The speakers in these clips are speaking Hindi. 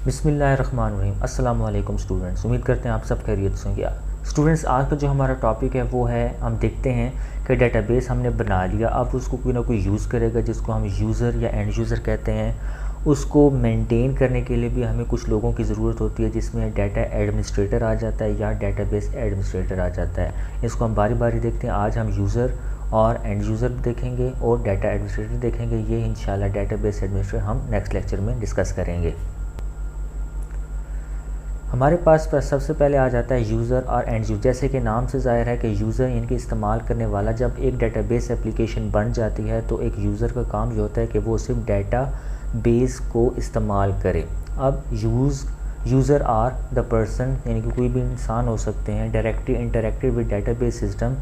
बिस्मिल्लाहिर्रहमानिर्रहीम। अस्सलाम वालेकुम स्टूडेंट्स, उम्मीद करते हैं आप सब खैरियत से होंगे। स्टूडेंट्स, आज का जो हमारा टॉपिक है वो है, हम देखते हैं कि डेटाबेस हमने बना लिया, अब उसको कोई ना कोई यूज़ करेगा जिसको हम यूज़र या एंड यूज़र कहते हैं। उसको मेंटेन करने के लिए भी हमें कुछ लोगों की ज़रूरत होती है, जिसमें डाटा एडमिनिस्ट्रेटर आ जाता है या डेटाबेस एडमिनिस्ट्रेटर आ जाता है। इसको हम बारी बारी देखते हैं। आज हम यूज़र और एंड यूज़र देखेंगे और डाटा एडमिनिस्ट्रेटर देखेंगे। ये इंशाल्लाह डेटाबेस एडमिनिस्ट्रेटर हम नेक्स्ट लेक्चर में डिस्कस करेंगे। हमारे पास सबसे पहले आ जाता है यूज़र और एंड यूज़र। जैसे कि नाम से ज़ाहिर है कि यूज़र इनके इस्तेमाल करने वाला, जब एक डेटाबेस एप्लीकेशन बन जाती है तो एक यूज़र का काम ये होता है कि वो सिर्फ डाटा बेस को इस्तेमाल करे। अब यूज़र आर द पर्सन, यानी कि कोई भी इंसान हो सकते हैं directly interacted with database system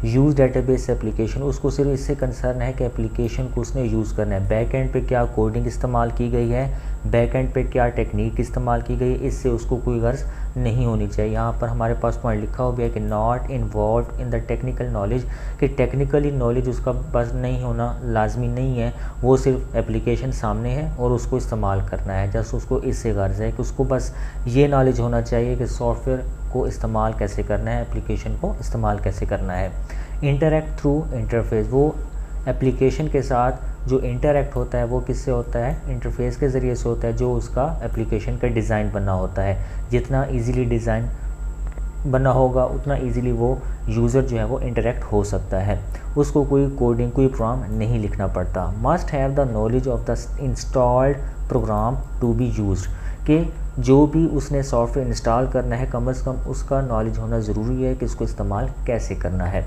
use database application. उसको सिर्फ इससे कंसर्न है कि एप्लीकेशन को उसने यूज़ करना है। बैक एंड पे क्या कोडिंग इस्तेमाल की गई है, बैक एंड पे क्या टेक्निक इस्तेमाल की गई है, इससे उसको कोई गर्ज नहीं होनी चाहिए। यहाँ पर हमारे पास पॉइंट लिखा हुआ है कि not involve in the technical knowledge, कि टेक्निकली नॉलेज उसका बस नहीं होना लाजमी नहीं है। वो सिर्फ एप्लीकेशन सामने है और उसको इस्तेमाल करना है। जस्ट उसको इससे गर्ज है कि उसको बस ये नॉलेज होना चाहिए कि सॉफ्टवेयर को इस्तेमाल कैसे करना है, एप्लीकेशन को इस्तेमाल कैसे करना है। इंटरैक्ट थ्रू इंटरफेस, वो एप्लीकेशन के साथ जो इंटरैक्ट होता है वो किससे होता है, इंटरफेस के ज़रिए से होता है, जो उसका एप्लीकेशन का डिज़ाइन बना होता है। जितना इजीली डिज़ाइन बना होगा उतना इजीली वो यूज़र जो है वो इंटरैक्ट हो सकता है। उसको कोई कोडिंग, कोई प्रोग्राम नहीं लिखना पड़ता। Must have the knowledge of the installed program to be used, कि जो भी उसने सॉफ्टवेयर इंस्टॉल करना है कम से कम उसका नॉलेज होना ज़रूरी है कि इसको इस्तेमाल कैसे करना है।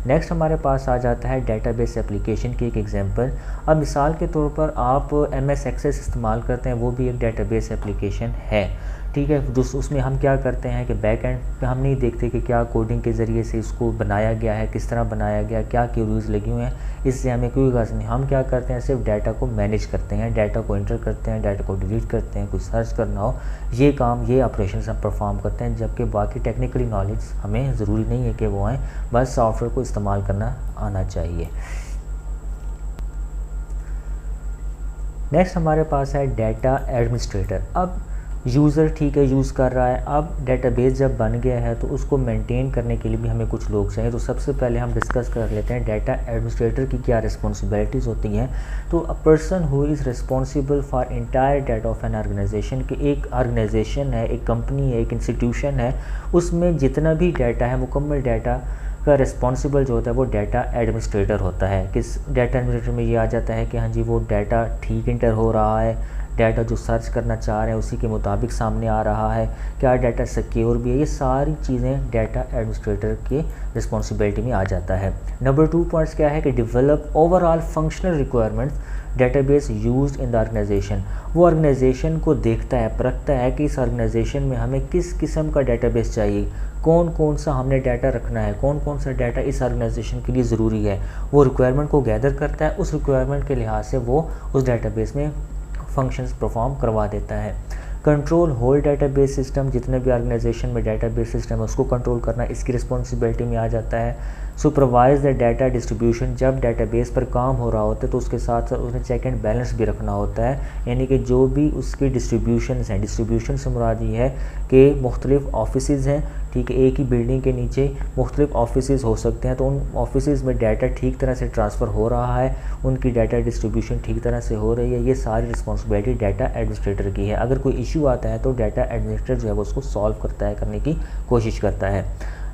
नेक्स्ट हमारे पास आ जाता है डेटाबेस एप्लीकेशन की एक एग्जांपल। अब मिसाल के तौर पर आप MS एक्सेस इस्तेमाल करते हैं, वो भी एक डेटाबेस एप्लीकेशन है, ठीक है। जो उसमें हम क्या करते हैं कि बैक एंड पे हम नहीं देखते कि क्या कोडिंग के ज़रिए से इसको बनाया गया है, किस तरह बनाया गया, क्या क्यूरीज लगी हुई हैं, इससे हमें कोई गर्ज नहीं। हम क्या करते हैं, सिर्फ डाटा को मैनेज करते हैं, डाटा को इंटर करते हैं, डाटा को डिलीट करते हैं, कुछ सर्च करना हो, ये काम, ये ऑपरेशन हम परफॉर्म करते हैं। जबकि बाकी टेक्निकली नॉलेज हमें ज़रूरी नहीं है कि वो आएँ, बस सॉफ्टवेयर को इस्तेमाल करना आना चाहिए। नेक्स्ट हमारे पास है डाटा एडमिनिस्ट्रेटर। अब यूज़र ठीक है यूज़ कर रहा है, अब डेटाबेस जब बन गया है तो उसको मेंटेन करने के लिए भी हमें कुछ लोग चाहिए। तो सबसे पहले हम डिस्कस कर लेते हैं डाटा एडमिनिस्ट्रेटर की क्या रिस्पॉन्सिबिलिटीज़ होती हैं। तो a person who is responsible for entire data of an organisation, कि एक ऑर्गेनाइजेशन है, एक कंपनी है, एक इंस्टीट्यूशन है, उसमें जितना भी डाटा है, मुकम्मल डाटा का रिस्पॉन्सिबल जो होता है वो डाटा एडमिनिस्ट्रेटर होता है। किस डाटा एडमिनिस्ट्रेटर में ये आ जाता है कि हाँ जी वो डाटा ठीक इंटर हो रहा है, डाटा जो सर्च करना चाह रहे हैं उसी के मुताबिक सामने आ रहा है, क्या डाटा सिक्योर भी है, ये सारी चीज़ें डाटा एडमिनिस्ट्रेटर के रिस्पॉन्सिबिलिटी में आ जाता है। नंबर 2 पॉइंट्स क्या है कि develop overall functional requirements database used in the organisation. वो ऑर्गेनाइजेशन को देखता है, परखता है कि इस ऑर्गेनाइजेशन में हमें किस किस्म का डेटाबेस चाहिए, कौन कौन सा हमने डाटा रखना है, कौन कौन सा डाटा इस ऑर्गेनाइजेशन के लिए ज़रूरी है। वो रिक्वायरमेंट को गैदर करता है, उस रिक्वायरमेंट के लिहाज से वो उस डेटाबेस में फंक्शंस परफॉर्म करवा देता है। कंट्रोल होल डेटाबेस सिस्टम, जितने भी ऑर्गेनाइजेशन में डेटाबेस सिस्टम है उसको कंट्रोल करना इसकी रिस्पॉन्सिबिलिटी में आ जाता है। सुपरवाइज द डाटा डिस्ट्रीब्यूशन, जब डेटाबेस पर काम हो रहा होता है तो उसके साथ साथ उसने चेक एंड बैलेंस भी रखना होता है, यानी कि जो भी उसकी डिस्ट्रीब्यूशंस हैं, डिस्ट्रीब्यूशन से मुराद ये है कि मुख्तलिफ ऑफिसेज़ हैं, ठीक है, एक ही बिल्डिंग के नीचे मुख्तलिफ ऑफिसेज़ हो सकते हैं, तो उन ऑफिसेज़ में डाटा ठीक तरह से ट्रांसफ़र हो रहा है, उनकी डाटा डिस्ट्रीब्यूशन ठीक तरह से हो रही है, ये सारी रिस्पॉन्सिबिलिटी डाटा एडमिनिस्ट्रेटर की है। अगर कोई इशू आता है तो डाटा एडमिनिस्ट्रेटर जो है वो उसको सॉल्व करता है, करने की कोशिश करता है।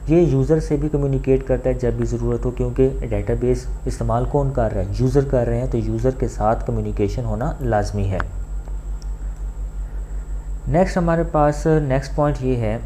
ये यूज़र से भी कम्युनिकेट करता है जब भी ज़रूरत हो, क्योंकि डेटाबेस इस्तेमाल कौन कर रहा है, यूज़र कर रहे हैं, तो यूज़र के साथ कम्युनिकेशन होना लाजमी है। नेक्स्ट हमारे पास नेक्स्ट पॉइंट ये है,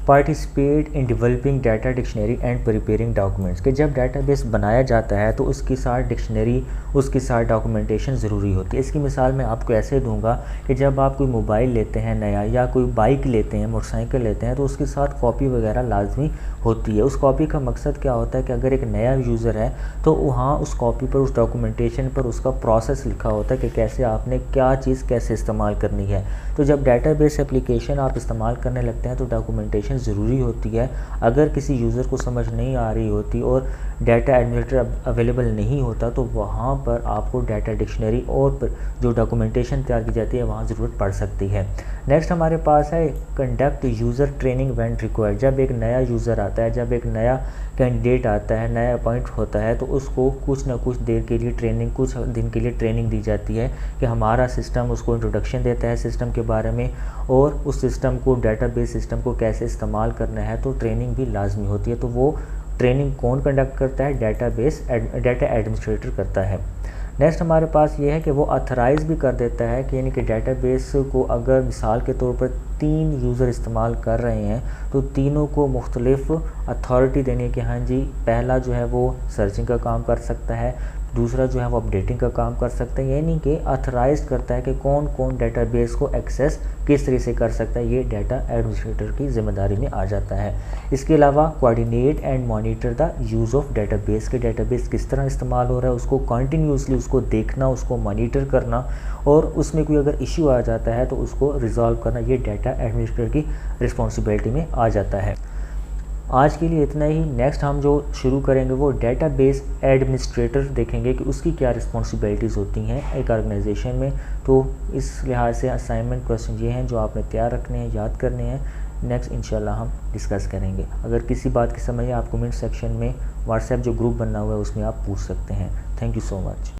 participate in developing data dictionary and preparing documents, कि जब डाटाबेस बनाया जाता है तो उसके साथ डिक्शनरी, उसके साथ डॉक्यूमेंटेशन ज़रूरी होती है। इसकी मिसाल मैं आपको ऐसे दूंगा कि जब आप कोई मोबाइल लेते हैं नया, या कोई बाइक लेते हैं, मोटरसाइकिल लेते हैं, तो उसके साथ कॉपी वगैरह लाजमी होती है। उस कॉपी का मकसद क्या होता है कि अगर एक नया यूज़र है तो वहाँ उस कॉपी पर, उस डॉक्यूमेंटेशन पर उसका प्रोसेस लिखा होता है कि कैसे आपने क्या चीज़ कैसे इस्तेमाल करनी है। तो जब डाटाबेस एप्लीकेशन आप इस्तेमाल करने लगते हैं तो डॉक्यूमेंटेशन डॉक्यूमेंटेशन ज़रूरी होती है। अगर किसी यूज़र को समझ नहीं आ रही होती और डाटा एडमिनिस्ट्रेटर अवेलेबल नहीं होता तो वहाँ पर आपको डाटा डिक्शनरी और जो डॉक्यूमेंटेशन तैयार की जाती है वहाँ ज़रूरत पड़ सकती है। नेक्स्ट हमारे पास है conduct user training when required. जब एक नया यूज़र आता है, जब एक नया कैंडिडेट आता है, नया अपॉइंट होता है, तो उसको कुछ ना कुछ देर के लिए ट्रेनिंग, कुछ दिन के लिए ट्रेनिंग दी जाती है कि हमारा सिस्टम, उसको इंट्रोडक्शन देता है सिस्टम के बारे में और उस सिस्टम को, डाटाबेस सिस्टम को कैसे इस्तेमाल करना है, तो ट्रेनिंग भी लाजमी होती है। तो वो ट्रेनिंग कौन कंडक्ट करता है? डाटा एडमिनिस्ट्रेटर करता है। नेक्स्ट हमारे पास ये है कि वो अथराइज़ भी कर देता है कि यानी कि डाटाबेस को अगर मिसाल के तौर पर 3 यूज़र इस्तेमाल कर रहे हैं तो तीनों को मुख्तलिफ अथॉरिटी देने कि हाँ जी, पहला जो है वो सर्चिंग का काम कर सकता है, दूसरा जो है वो अपडेटिंग का काम कर सकता है, यानी कि अथराइज करता है कि कौन कौन डाटाबेस को एक्सेस किस तरीके से कर सकता है। ये डाटा एडमिनिस्ट्रेटर की जिम्मेदारी में आ जाता है। इसके अलावा coordinate and monitor the use of database, के डाटाबेस किस तरह इस्तेमाल हो रहा है उसको कंटिन्यूसली उसको देखना, उसको मॉनिटर करना और उसमें कोई अगर इश्यू आ जाता है तो उसको रिजॉल्व करना, ये डाटा एडमिनिस्ट्रेटर की रिस्पॉन्सिबिलिटी में आ जाता है। आज के लिए इतना ही। नेक्स्ट हम जो शुरू करेंगे वो डेटाबेस एडमिनिस्ट्रेटर देखेंगे कि उसकी क्या रिस्पॉन्सिबिलिटीज़ होती हैं एक ऑर्गेनाइजेशन में। तो इस लिहाज से असाइनमेंट क्वेश्चन ये हैं जो आपने तैयार रखने हैं, याद करने हैं। नेक्स्ट इंशाल्लाह हम डिस्कस करेंगे। अगर किसी बात की समझ है आप कमेंट सेक्शन में, व्हाट्सएप जो ग्रुप बना हुआ है उसमें आप पूछ सकते हैं। Thank you so much.